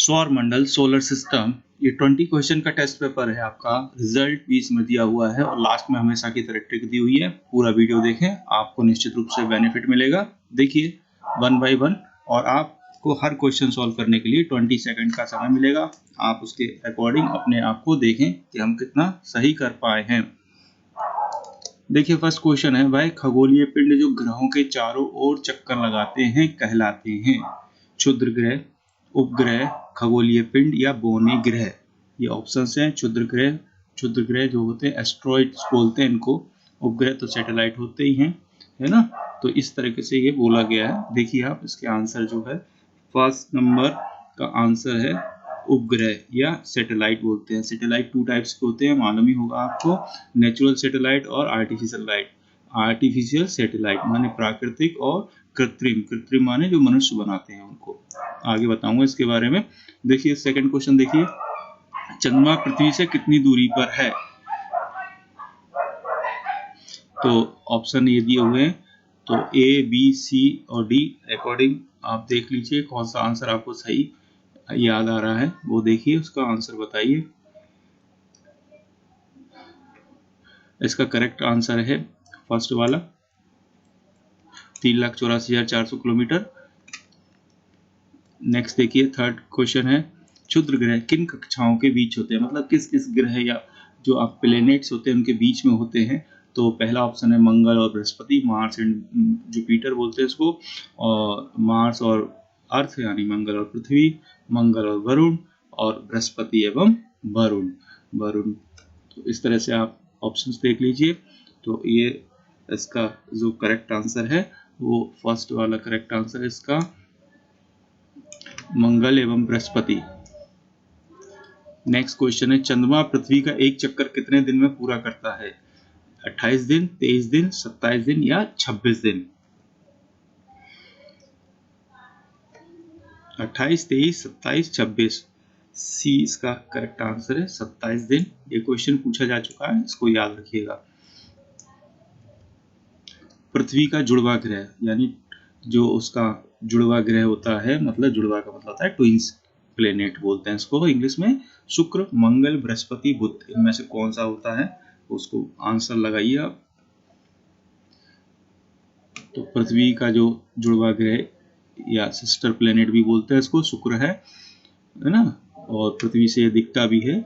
सौर मंडल solar system, ये 20 question का टेस्ट पेपर है आपका। रिजल्ट भी इसमें दिया हुआ है और लास्ट में हमेशा की तरह ट्रिक दी हुई है। पूरा वीडियो देखें, आपको निश्चित रूप से बेनिफिट मिलेगा। देखिए 1 बाय 1 और आपको हर क्वेश्चन सॉल्व करने के लिए 20 सेकंड का समय मिलेगा। आप उसके अकॉर्डिंग अपने आप को देखें कि हम कितना सही कर पाए हैं। देखिए फर्स्ट क्वेश्चन है, भाई खगोलीय पिंड जो ग्रहों के चारों ओर चक्कर लगाते हैं कहलाते हैं? क्षुद्र ग्रह, उपग्रह, खगोलीय पिंड या बौने ग्रह। ये ऑप्शंस हैं। क्षुद्र ग्रह जो होते हैं एस्ट्रॉइड्स बोलते हैं इनको। उपग्रह तो सैटेलाइट होते ही हैं, है ना। तो इस तरीके से ये बोला गया है। देखिए आप इसके आंसर जो है फर्स्ट नंबर का आंसर है उपग्रह या सैटेलाइट बोलते हैं। सैटेलाइट 2 टाइप्स के होते हैं, मालूम ही होगा आपको, नेचुरल सैटेलाइट और आर्टिफिशियल लाइट। आर्टिफिशियल सैटेलाइट माने प्राकृतिक और कृत्रिम माने जो मनुष्य बनाते हैं उनको। आगे बताऊंगा इसके बारे में। देखिए सेकंड क्वेश्चन देखिए, चंद्रमा पृथ्वी से कितनी दूरी पर है? तो ऑप्शन ये दिए हुए हैं, तो ए बी सी और डी अकॉर्डिंग आप देख लीजिए कौन सा आंसर आपको सही याद आ रहा है, वो देखिए उसका आंसर बताइए। इसका करेक्ट आंसर है फर्स्ट वाला 3,84,400 किलोमीटर। नेक्स्ट देखिए थर्ड क्वेश्चन है, क्षुद्र ग्रह किन कक्षाओं के बीच होते हैं? मतलब किस किस ग्रह या जो आप प्लेनेट्स होते हैं उनके बीच में होते हैं। तो पहला ऑप्शन है मंगल और बृहस्पति, मार्स एंड जुपिटर बोलते हैं इसको, और मार्स और अर्थ यानी मंगल और पृथ्वी, मंगल और वरुण, और बृहस्पति एवं वरुण। तो इस तरह से आप ऑप्शंस देख लीजिए। तो ये इसका जो करेक्ट आंसर है वो फर्स्ट वाला करेक्ट आंसर है इसका, मंगल एवं बृहस्पति। नेक्स्ट क्वेश्चन है, चंद्रमा पृथ्वी का एक चक्कर कितने दिन में पूरा करता है? 28 दिन, 23 दिन, 27 दिन या 26 दिन? 28, 23, 27, 26। सी इसका करेक्ट आंसर है 27 दिन। ये क्वेश्चन पूछा जा चुका है, इसको याद रखिएगा। पृथ्वी का जुड़वा ग्रह यानी जो उसका जुड़वा ग्रह होता है, मतलब जुड़वा का मतलब होता है ट्विंस प्लेनेट बोलते हैं इसको इंग्लिश में। शुक्र, मंगल, बृहस्पति, बुध, इनमें से कौन सा होता है उसको आंसर लगाइए आप। तो पृथ्वी का जो जुड़वा ग्रह या सिस्टर प्लेनेट भी बोलते हैं इसको, शुक्र है ना, और पृथ्वी से दिखता भी है।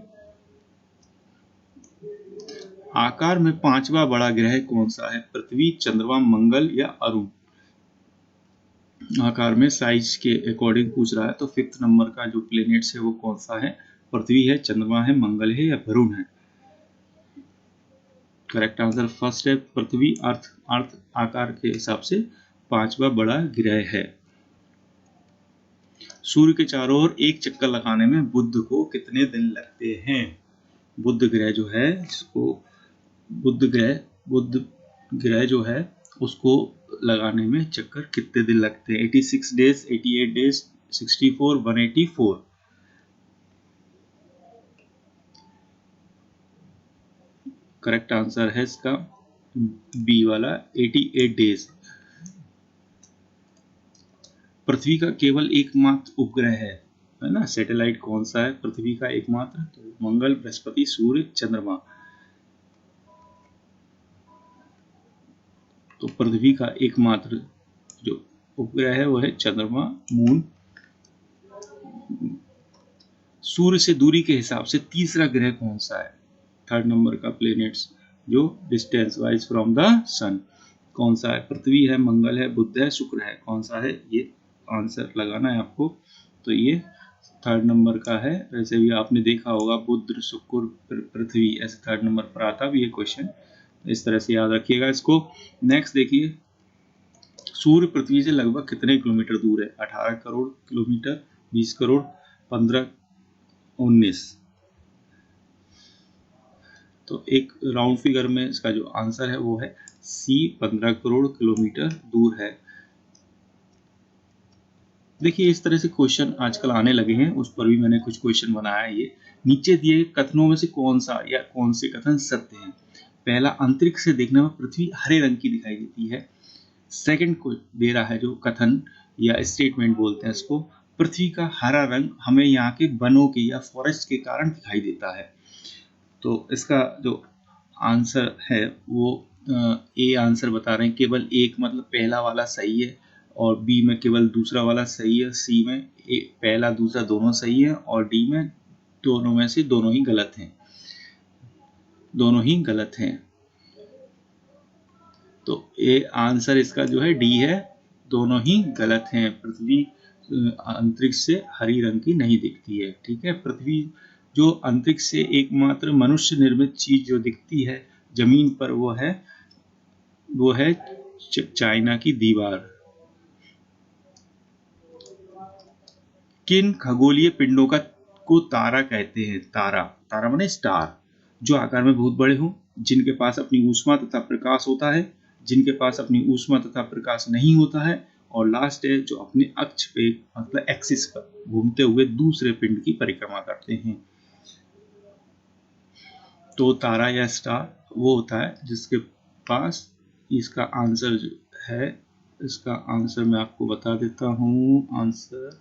आकार में 5वां बड़ा ग्रह कौन सा है? पृथ्वी, चंद्रमा, मंगल या अरुण? आकार में साइज के अकॉर्डिंग पूछ रहा है, तो 5th नंबर का जो प्लेनेट्स है वो कौन सा है? पृथ्वी है, चंद्रमा है, मंगल है या वरुण है? करेक्ट आंसर फर्स्ट है पृथ्वी। अर्थ आकार के हिसाब से 5वां बड़ा ग्रह है। सूर्य के चारों ओर एक चक्कर लगाने में बुध को कितने दिन लगते हैं? बुध ग्रह जो है जिसको बुध ग्रह जो है उसको लगाने में चक्कर कितने दिन लगते हैं? 86 डेज, 88 डेज, 64, 184? करेक्ट आंसर है इसका बी वाला 88 डेज। पृथ्वी का केवल एकमात्र उपग्रह है ना, सैटेलाइट कौन सा है पृथ्वी का एकमात्र? तो मंगल, बृहस्पति, सूर्य, चंद्रमा। तो पृथ्वी का एकमात्र जो उपग्रह है वो है चंद्रमा, मून। सूर्य से दूरी के हिसाब से तीसरा ग्रह कौन सा है? 3rd नंबर का प्लेनेट्स जो डिस्टेंस वाइज फ्रॉम द सन, कौन सा है? पृथ्वी है, मंगल है, बुध है, शुक्र है, कौन सा है? ये आंसर लगाना है आपको। तो ये 3rd नंबर का है। वैसे भी आपने देखा होगा बुध, शुक्र, पृथ्वी ऐसे 3rd नंबर पर आता भी ये क्वेश्चन, इस तरह से याद रखिएगा इसको। नेक्स्ट देखिए, सूर्य पृथ्वी से लगभग कितने किलोमीटर दूर है? 18 करोड़ किलोमीटर, 20 करोड़, 15, 19? तो एक राउंड फिगर में इसका जो आंसर है वो है सी, 15 करोड़ किलोमीटर दूर है। देखिए इस तरह से क्वेश्चन आजकल आने लगे हैं, उस पर भी मैंने कुछ क्वेश्चन बनाया है। ये नीचे दिए कथनों में से कौन सा या कौन से कथन सत्य हैं? पहला, अंतरिक्ष से देखने में पृथ्वी हरे रंग की दिखाई देती है। सेकंड को दे रहा है जो कथन या स्टेटमेंट बोलते हैं इसको, पृथ्वी का हरा रंग हमें यहाँ के वनों के या फॉरेस्ट के कारण दिखाई देता है। तो इसका जो आंसर है वो ए आंसर बता रहे हैं, केवल एक मतलब पहला वाला सही है, और बी में केवल दूसरा वाला सही है, सी में पहला दूसरा दोनों सही है, और डी में दोनों में से दोनों ही गलत हैं, दोनों ही गलत हैं। तो ए आंसर इसका जो है डी है, दोनों ही गलत हैं। पृथ्वी अंतरिक्ष से हरी रंग की नहीं दिखती है। ठीक है, पृथ्वी जो अंतरिक्ष से एकमात्र मनुष्य निर्मित चीज जो दिखती है जमीन पर वो है चाइना की दीवार। किन खगोलीय पिंडों को तारा कहते हैं? तारा माने स्टार, जो आकार में बहुत बड़े हों, जिनके पास अपनी ऊष्मा तथा प्रकाश होता है, जिनके पास अपनी ऊष्मा तथा प्रकाश नहीं होता है, और लास्ट है जो अपने अक्ष पे मतलब एक्सिस पर घूमते हुए दूसरे पिंड की परिक्रमा करते हैं। तो तारा या स्टार वो होता है जिसके पास, इसका आंसर जो है, इसका आंसर मैं आपको बता देता हूँ। आंसर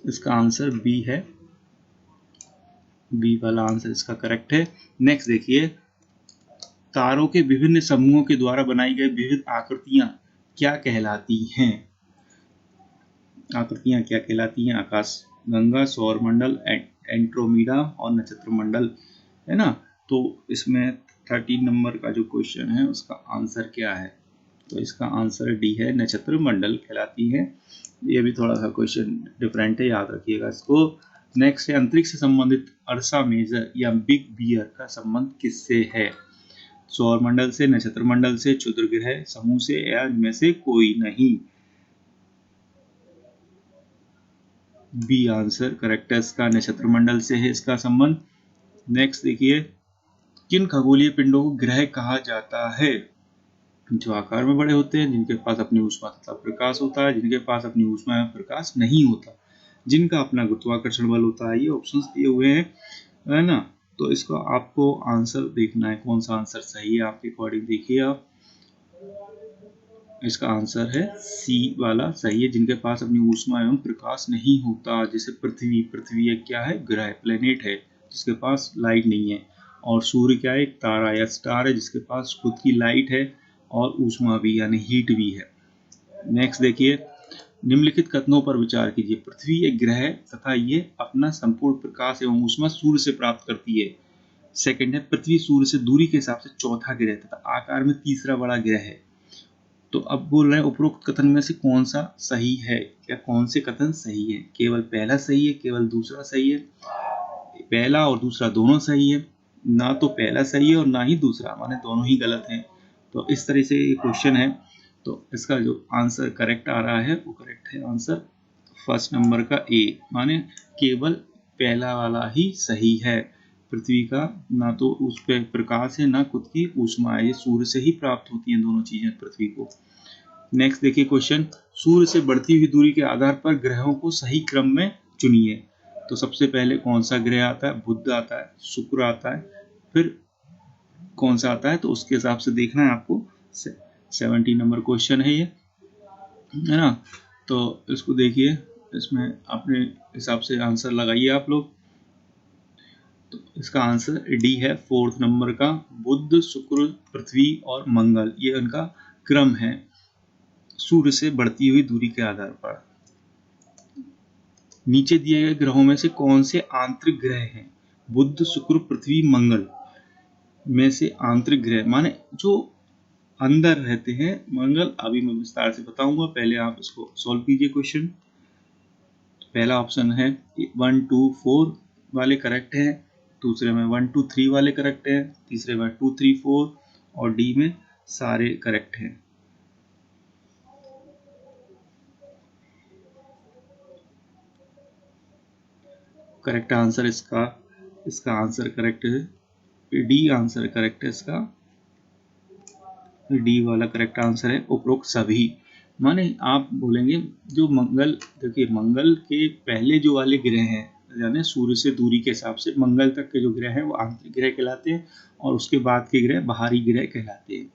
इसका आंसर बी है, बी वाला आंसर इसका करेक्ट है। नेक्स्ट देखिए, तारों के विभिन्न समूहों के द्वारा बनाई गई विविध आकृतियां क्या कहलाती हैं? आकृतियां क्या कहलाती हैं? आकाश गंगा, सौर मंडल, एंड्रोमेडा और नक्षत्र मंडल, है ना। तो इसमें 13 नंबर का जो क्वेश्चन है उसका आंसर क्या है? तो इसका आंसर डी है, नक्षत्र मंडल कहलाती है। ये भी थोड़ा सा क्वेश्चन डिफरेंट है, याद रखिएगा इसको। नेक्स्ट है, अंतरिक्ष से संबंधित अर्सा मेजर या बिग बियर का संबंध किससे है? सौर मंडल से, नक्षत्र मंडल से, क्षुद्र ग्रह समूह से, या इनमें से कोई नहीं? बी आंसर करेक्ट है इसका, नक्षत्र मंडल से है इसका संबंध। नेक्स्ट देखिए, किन खगोलीय पिंडों को ग्रह कहा जाता है? जो आकार में बड़े होते हैं, जिनके पास अपनी ऊष्मा तथा प्रकाश होता है, जिनके पास अपनी ऊष्मा या प्रकाश नहीं होता, जिनका अपना गुरुत्वाकर्षण बल होता है। ये ऑप्शंस दिए हुए हैं, है ना। तो इसको आपको आंसर देखना है, कौन सा आंसर सही है आपके अकॉर्डिंग। देखिए आप, इसका आंसर है सी वाला सही है, जिनके पास अपनी ऊष्मा एवं प्रकाश नहीं होता। जैसे पृथ्वी एक क्या है? ग्रह, प्लेनेट है, जिसके पास लाइट नहीं है। और सूर्य क्या है? एक तारा या स्टार है, जिसके पास खुद की लाइट है और ऊष्मा भी यानी हीट भी है। नेक्स्ट देखिए, निम्नलिखित कथनों पर विचार कीजिए। पृथ्वी एक ग्रह है तथा ये अपना संपूर्ण प्रकाश एवं ऊष्मा सूर्य से प्राप्त करती है। सेकंड है, पृथ्वी सूर्य से दूरी के हिसाब से चौथा ग्रह तथा आकार में तीसरा बड़ा ग्रह है। तो अब बोल रहे हैं उपरोक्त कथन में से कौन सा सही है, या कौन से कथन सही है? केवल पहला सही है, केवल दूसरा सही है, पहला और दूसरा दोनों सही है, ना तो पहला सही है और ना ही दूसरा, माने दोनों ही गलत हैं। तो इस तरह से ये क्वेश्चन है। तो इसका जो आंसर करेक्ट आ रहा है वो करेक्ट है आंसर फर्स्ट नंबर का ए, माने केवल पहला वाला ही सही है। पृथ्वी का ना तो उस पर प्रकाश है ना खुद की ऊष्मा है, ये सूर्य से ही प्राप्त होती हैं दोनों चीजें पृथ्वी को। नेक्स्ट देखिए क्वेश्चन, सूर्य से बढ़ती हुई दूरी के आधार पर ग्रहों को सही क्रम में चुनिए। तो सबसे पहले कौन सा ग्रह आता है? बुध आता है, शुक्र आता है, फिर कौन सा आता है? तो उसके हिसाब से देखना है आपको। 70 नंबर क्वेश्चन है ये, है ना। तो इसको देखिए, इसमें अपने हिसाब से आंसर लगाइए आप लोग। तो इसका आंसर डी है, फोर्थ नंबर का, बुध, शुक्र, पृथ्वी और मंगल, ये उनका क्रम है सूर्य से बढ़ती हुई दूरी के आधार पर। नीचे दिए गए ग्रहों में से कौन से आंतरिक ग्रह हैं? बुध, शुक्र, पृथ्वी, मंगल में से आंतरिक ग्रह माने जो अंदर रहते हैं, मंगल अभी मैं विस्तार से बताऊंगा, पहले आप इसको सॉल्व कीजिए क्वेश्चन। पहला ऑप्शन है 1 2 4 वाले करेक्ट हैं, दूसरे में 1 2 3 वाले करेक्ट हैं, तीसरे में 2 3 4 और डी में सारे करेक्ट हैं। करेक्ट आंसर इसका आंसर करेक्ट है, डी आंसर करेक्ट है इसका, डी वाला करेक्ट आंसर है। उपरोक्त सभी माने आप बोलेंगे जो मंगल, देखिए मंगल के पहले जो वाले ग्रह हैं यानी सूर्य से दूरी के हिसाब से मंगल तक के जो ग्रह हैं वो आंतरिक ग्रह कहलाते हैं और उसके बाद के ग्रह बाहरी ग्रह कहलाते हैं।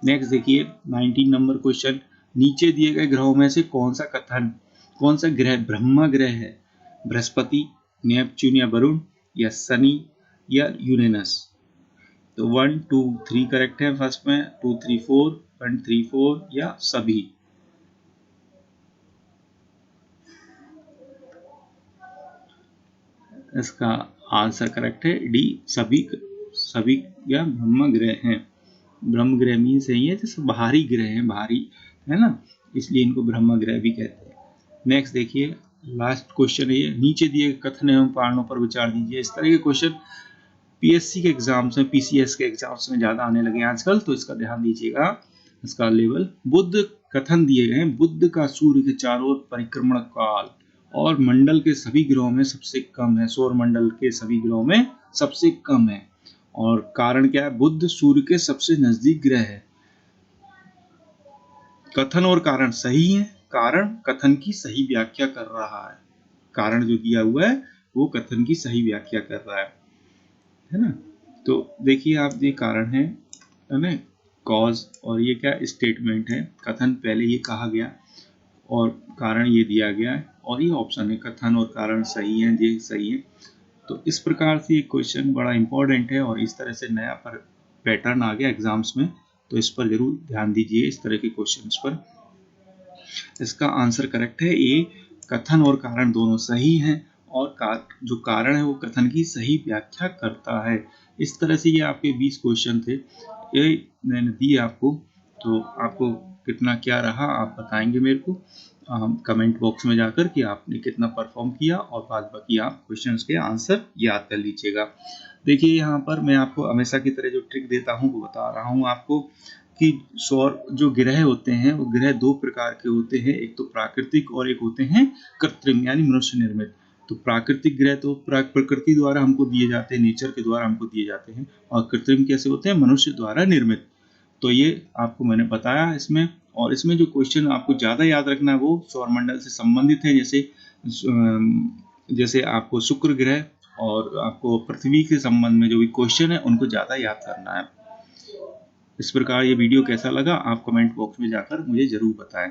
नेक्स्ट देखिए 19 नंबर क्वेश्चन, नीचे दिए गए ग्रहों में से कौन सा ग्रह ब्रह्मा ग्रह है? बृहस्पति, नेपच्यून या वरुण, या शनि या यूरेनस? तो 1 2 3 करेक्ट है फर्स्ट में, 2 3 4, 1 3 4 या सभी। इसका आंसर करेक्ट है डी, सभी या ब्रह्म ग्रह हैं। ब्रह्म ग्रह मीन्स यही है जैसे बाहरी ग्रह हैं, बाहरी है ना, इसलिए इनको ब्रह्म ग्रह भी कहते हैं। नेक्स्ट देखिए लास्ट क्वेश्चन है ये, नीचे दिए कथन एवं कारणों पर विचार दीजिए। इस तरह के क्वेश्चन पीएससी के एग्जाम्स में, पीसीएस के एग्जाम्स में ज्यादा आने लगे आजकल, तो इसका ध्यान दीजिएगा। इसका लेवल, बुद्ध कथन दिए गए हैं, बुद्ध का सूर्य के चारों ओर परिक्रमण काल और मंडल के सभी ग्रहों में सबसे कम है, सौर मंडल के सभी ग्रहों में सबसे कम है। और कारण क्या है? बुद्ध सूर्य के सबसे नजदीक ग्रह है। कथन और कारण सही है, कारण कथन की सही व्याख्या कर रहा है, कारण जो दिया हुआ है वो कथन की सही व्याख्या कर रहा है ना। तो देखिए आप, ये कारण है ना, कॉज, और ये क्या स्टेटमेंट है, कथन पहले ये कहा गया और कारण ये दिया गया है, और ये ऑप्शन है कथन और कारण सही है, ये सही है। तो इस प्रकार से ये क्वेश्चन बड़ा इंपॉर्टेंट है और इस तरह से नया पैटर्न आ गया एग्जाम्स में, तो इस पर जरूर ध्यान दीजिए, इस तरह के क्वेश्चंस पर। इसका आंसर करेक्ट है ए, कथन और कारण दोनों सही हैं और जो कारण है वो कथन की सही व्याख्या करता है। इस तरह से ये आपके 20 क्वेश्चन थे, ये मैंने दिए आपको। तो आपको कितना क्या रहा आप बताएंगे मेरे को कमेंट बॉक्स में जाकर कि आपने कितना परफॉर्म किया, और बाद बाकी आप क्वेश्चंस के आंसर याद कर लीजिएगा। देखिए यहाँ पर मैं आपको हमेशा की तरह जो ट्रिक देता हूँ वो बता रहा हूँ आपको कि सौर जो ग्रह होते हैं वो ग्रह दो प्रकार के होते हैं, एक तो प्राकृतिक और एक होते हैं कृत्रिम यानी मनुष्य निर्मित। तो प्राकृतिक ग्रह तो प्रकृति द्वारा हमको दिए जाते हैं, नेचर के द्वारा हमको दिए जाते हैं, और कृत्रिम कैसे होते हैं? मनुष्य द्वारा निर्मित। तो ये आपको मैंने बताया इसमें, और इसमें जो क्वेश्चन आपको ज़्यादा याद रखना है वो सौरमंडल से संबंधित है, जैसे आपको शुक्र ग्रह और आपको पृथ्वी के संबंध में जो भी क्वेश्चन है उनको ज़्यादा याद करना है। इस प्रकार ये वीडियो कैसा लगा आप कमेंट बॉक्स में जाकर मुझे ज़रूर बताएं।